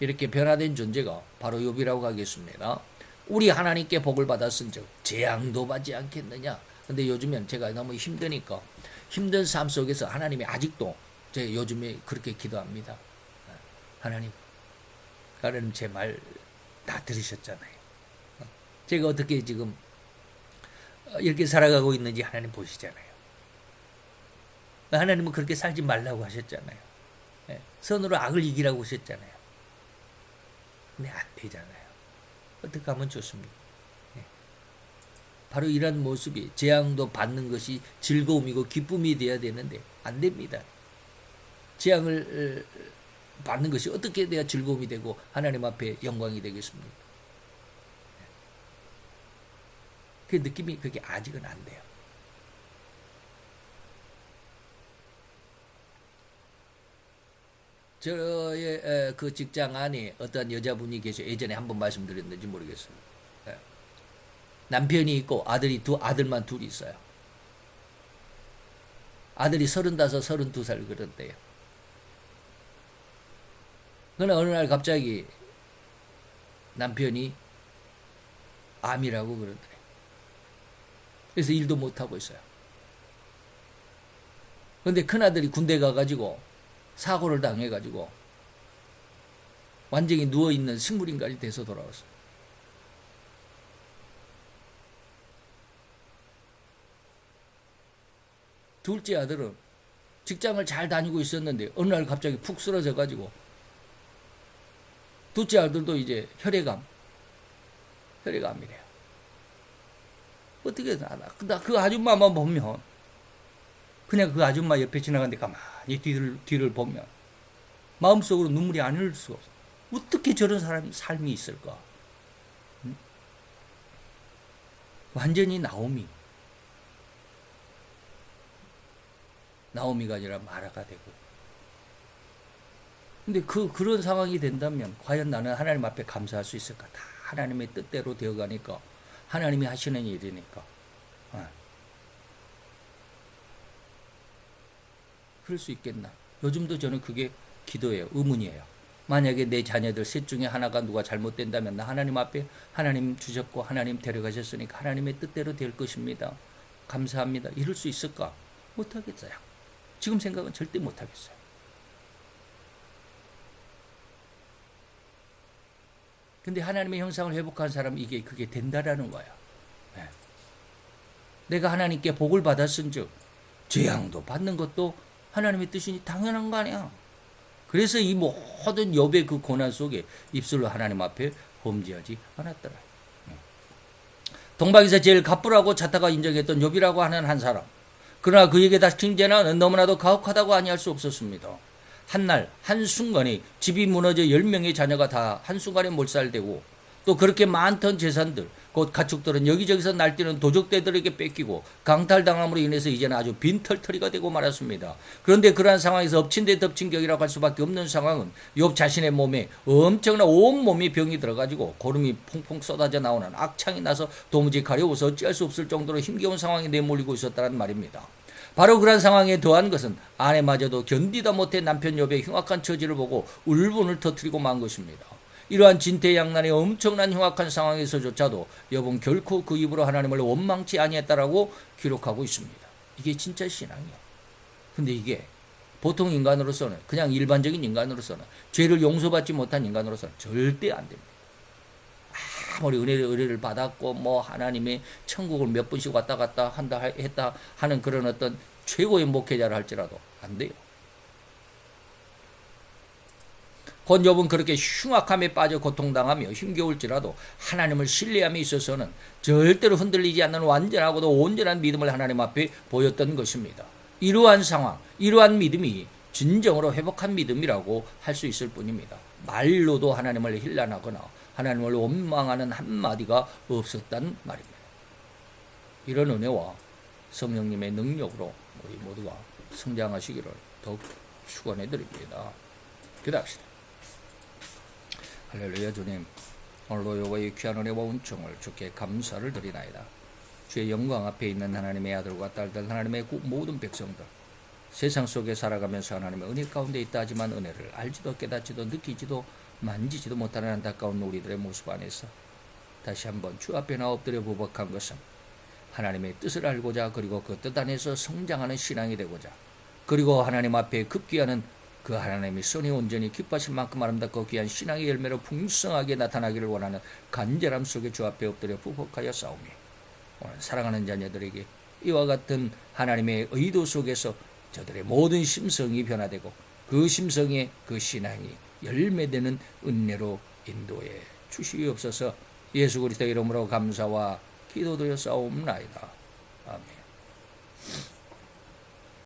이렇게 변화된 존재가 바로 욥이라고 하겠습니다. 우리 하나님께 복을 받았은즉 재앙도 받지 않겠느냐. 근데 요즘엔 제가 너무 힘드니까 힘든 삶 속에서 하나님이 아직도 제가 요즘에 그렇게 기도합니다. 하나님 제 말 다 들으셨잖아요. 제가 어떻게 지금 이렇게 살아가고 있는지 하나님 보시잖아요. 하나님은 그렇게 살지 말라고 하셨잖아요. 선으로 악을 이기라고 하셨잖아요. 근데 안 되잖아요. 어떻게 하면 좋습니까? 바로 이런 모습이 재앙도 받는 것이 즐거움이고 기쁨이 되어야 되는데 안 됩니다. 재앙을 받는 것이 어떻게 돼야 즐거움이 되고 하나님 앞에 영광이 되겠습니까? 그 느낌이 그게 아직은 안 돼요. 저의 그 직장 안에 어떤 여자분이 계셔. 예전에 한번 말씀드렸는지 모르겠어요. 남편이 있고 아들만 둘이 있어요. 아들이 35, 32살 그런데요. 그러나 어느 날 갑자기 남편이 암이라고 그러더래. 그래서 일도 못하고 있어요. 그런데 큰아들이 군대 가가지고 사고를 당해가지고 완전히 누워있는 식물인간이 돼서 돌아왔어요. 둘째 아들은 직장을 잘 다니고 있었는데 어느 날 갑자기 푹 쓰러져가지고 둘째 아들도 이제 혈액암이래요. 어떻게 나 그 아줌마만 보면 그냥 그 아줌마 옆에 지나가는데 가만히 뒤를 보면 마음속으로 눈물이 안 흐를 수가 없어. 어떻게 저런 사람이 삶이 있을까? 응? 완전히 나오미가 아니라 마라가 되고. 근데 그런 상황이 된다면 과연 나는 하나님 앞에 감사할 수 있을까? 다 하나님의 뜻대로 되어가니까 하나님이 하시는 일이니까. 그럴 수 있겠나? 요즘도 저는 그게 기도예요. 의문이에요. 만약에 내 자녀들 셋 중에 하나가 누가 잘못된다면 나 하나님 앞에 하나님 주셨고 하나님 데려가셨으니까 하나님의 뜻대로 될 것입니다. 감사합니다. 이럴 수 있을까? 못하겠어요. 지금 생각은 절대 못하겠어요. 근데 하나님의 형상을 회복한 사람은 그게 된다라는 거예요. 네. 내가 하나님께 복을 받았은즉 재앙도 받는 것도 하나님의 뜻이니 당연한 거 아니야. 그래서 이 모든 욥의 그 고난 속에 입술로 하나님 앞에 범죄하지 않았더라. 동방에서 제일 갑부라고 자타가 인정했던 욥이라고 하는 한 사람. 그러나 그에게 닥친 재난은 너무나도 가혹하다고 아니할 수 없었습니다. 한날 한순간에 집이 무너져 10명의 자녀가 다 한순간에 몰살되고 또 그렇게 많던 재산들 곧 가축들은 여기저기서 날뛰는 도적대들에게 뺏기고 강탈당함으로 인해서 이제는 아주 빈털터리가 되고 말았습니다. 그런데 그러한 상황에서 엎친 데 덮친 격이라고 할 수밖에 없는 상황은 욥 자신의 몸에 엄청난 온몸이 병이 들어가지고 고름이 퐁퐁 쏟아져 나오는 악창이 나서 도무지 가려워서 어찌할 수 없을 정도로 힘겨운 상황에 내몰리고 있었다는 말입니다. 바로 그런 상황에 더한 것은 아내마저도 견디다 못해 남편 욥의 흉악한 처지를 보고 울분을 터뜨리고 만 것입니다. 이러한 진퇴양난의 엄청난 흉악한 상황에서조차도 욥은 결코 그 입으로 하나님을 원망치 아니했다라고 기록하고 있습니다. 이게 진짜 신앙이에요. 근데 이게 보통 인간으로서는 그냥 일반적인 인간으로서는 죄를 용서받지 못한 인간으로서는 절대 안 됩니다. 아무리 은혜를 받았고 뭐 하나님의 천국을 몇 번씩 왔다 갔다 했다 하는 그런 어떤 최고의 목회자를 할지라도 안 돼요. 곧 욥은 그렇게 흉악함에 빠져 고통당하며 힘겨울지라도 하나님을 신뢰함에 있어서는 절대로 흔들리지 않는 완전하고도 온전한 믿음을 하나님 앞에 보였던 것입니다. 이러한 상황, 이러한 믿음이 진정으로 회복한 믿음이라고 할 수 있을 뿐입니다. 말로도 하나님을 힐난하거나 하나님을 원망하는 한마디가 없었단 말입니다. 이런 은혜와 성령님의 능력으로 우리 모두가 성장하시기를 더욱 축원해 드립니다. 기도합시다. 할렐루야. 주님, 오늘도 여호와의 귀한 은혜와 은총을 주께 감사를 드리나이다. 주의 영광 앞에 있는 하나님의 아들과 딸들, 하나님의 모든 백성들, 세상 속에 살아가면서 하나님의 은혜 가운데 있다 하지만 은혜를 알지도 깨닫지도 느끼지도 만지지도 못하는 안타까운 우리들의 모습 안에서 다시 한번 주 앞에 나 엎드려 부복한 것은 하나님의 뜻을 알고자, 그리고 그 뜻 안에서 성장하는 신앙이 되고자, 그리고 하나님 앞에 급기야는 그 하나님의 선이 온전히 기뻐하실 만큼 아름답고 귀한 신앙의 열매로 풍성하게 나타나기를 원하는 간절함 속에 주 앞에 엎드려 부복하여 싸우며, 오늘 사랑하는 자녀들에게 이와 같은 하나님의 의도 속에서 저들의 모든 심성이 변화되고 그 심성의 그 신앙이 열매되는 은혜로 인도해 주시옵소서. 예수 그리스도 이름으로 감사와 기도드려 싸움나이다. 아멘.